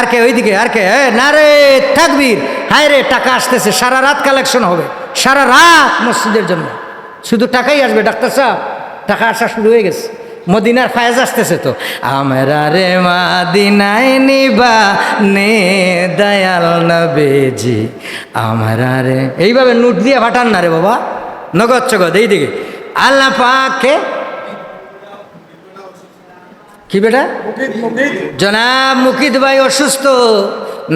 আর কে ওইদিকে আর কে, না রে তাকবীর, হায় রে টাকা আসতেছে, সারা রাত কালেকশন হবে, সারা রাত মসজিদের জন্য শুধু টাকাই আসবে। ডাক্তার সাহেব টাকা আসা শুরু হয়ে গেছে, মদিনার ফায়েজ আসতেছে তো। আমরা রে মদিনায় নিবা নে দয়াল নবীজি, আমরা রে, এইভাবে নোট দিয়ে ফাটান না রে বাবা, নগদ চগদ এইদিকে। আল্লাহ পাককে কি বেটা, জনাব মুকিদ ভাই অসুস্থ,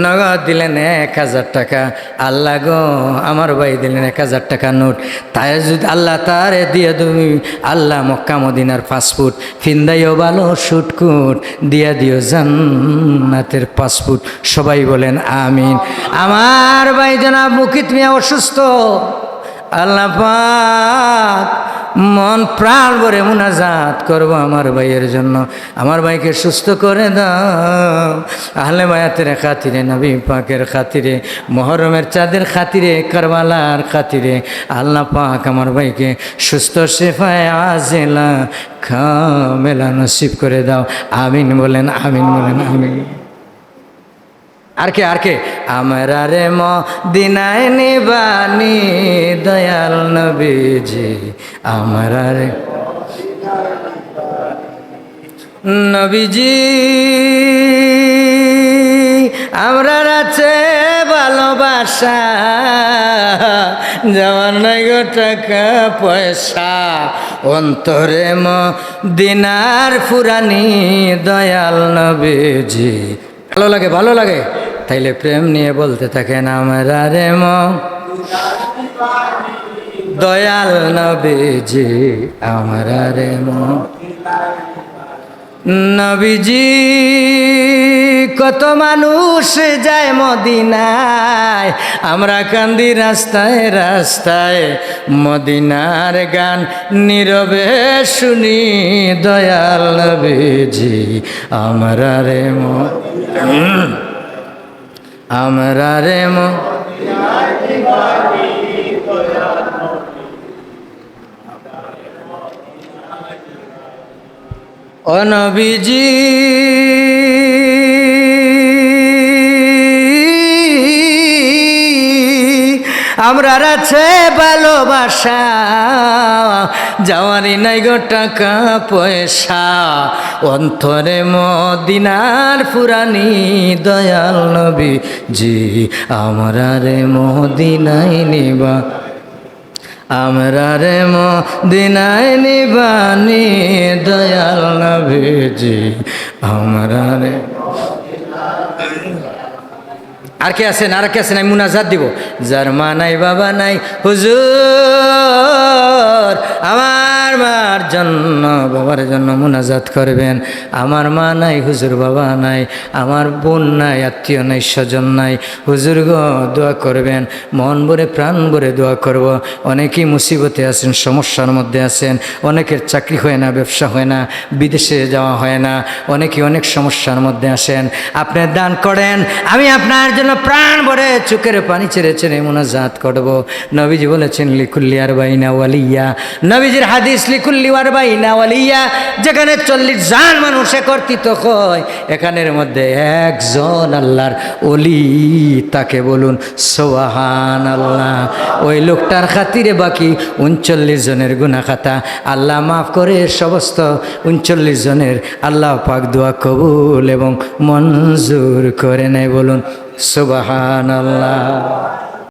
নগদ দিলেন 1000 টাকা। আল্লাহ গো আমার ভাই দিলেন 1000 টাকা নোট, তাই যদি আল্লাহ তারে দিয়ে তুমি আল্লাহ মক্কা মদিনার পাসপোর্ট ফিন্দাইও ভালো শুটকুট দিয়া দিও জান্নাতের পাসপোর্ট। সবাই বলেন আমিন। আমার ভাই জনাব মুকিদ মিয়া অসুস্থ, আল্লাহ পাক মন প্রাণ ভরে মুনাজাত করবো আমার ভাইয়ের জন্য, আমার ভাইকে সুস্থ করে দাও। আহলে বায়াতের খাতিরে, নবী পাকের খাতিরে, মুহররমের চাঁদের খাতিরে, কারবালার খাতিরে আল্লাহ পাক আমার ভাইকে সুস্থ শিফায়ে আজিলা কামেলা নসিব করে দাও। আমিন বলেন, আমিন বলেন, আমিন। আর কে আমরা রে মদিনায় নিবানি দয়াল নবীজি, আমরা রে নবীজি, আমরা আছে ভালোবাসা, যাওয়ার নাই গো টাকা পয়সা, অন্তরে মদিনার ফুরানি দয়াল নবীজি। ভালো লাগে, ভালো লাগে, তাইলে প্রেম নিয়ে বলতে থাকেন আমরা রে দয়াল নবীজি, আমরা রে নবীজি। কত মানুষ যায় মদিনায়, আমরা কান্দি রাস্তায় রাস্তায়, মদিনার গান নীরবে শুনি দয়াল নবীজি, আমরা রে আমরা রে ও নবীজি। আমরা আছে ভালোবাসা, যাওয়ারই নাই গো টাকা পয়সা, অন্তরে মদিনার ফুরানি দয়াল নবীজি, আমরা রে মদিনায় নিবা, আমরা রে মদিনায় নিবানি দয়াল নবীজি, আমরা রে। আর কে আছেন, আর কে আছেন? আমি মুনাজাত দিব। যার মা নাই বাবা নাই হুজুর, আমার মার জন্য বাবার জন্য মুনাজাত করবেন। আমার মা নাই হুজুর, বাবা নাই, আমার বোন নাই, আত্মীয় নাই, স্বজন নাই, হুজুর গো দোয়া করবেন। মন ভরে প্রাণ ভরে দোয়া করব। অনেকেই মুসিবতে আছেন, সমস্যার মধ্যে আছেন, অনেকের চাকরি হয় না, ব্যবসা হয় না, বিদেশে যাওয়া হয় না, অনেকে অনেক সমস্যার মধ্যে আসেন। আপনি দান করেন, আমি আপনার জন্য প্রাণ ভরে চোখের পানি ছেড়ে ছেড়ে মুনাজাত করব। নবীজি বলেছেন লিকুল্লি আরবাইনা ওয়ালিয়া, নবীজির হাদিস লিকুল্লি আরবাইনা ওয়ালিয়া, যেখানে 40 জন মানুষ একত্রিত হয়, এখানের মধ্যে একজন আল্লাহর ওলি, তাকে বলুন সুবহানাল্লাহ। ওই লোকটার খাতিরে বাকি 39 জনের গুনাহ খাতা আল্লাহ মাফ করে সমস্ত 39 জনের আল্লাহ পাক দোয়া কবুল এবং মঞ্জুর করে নেয়। বলুন সুবহানাল্লাহ।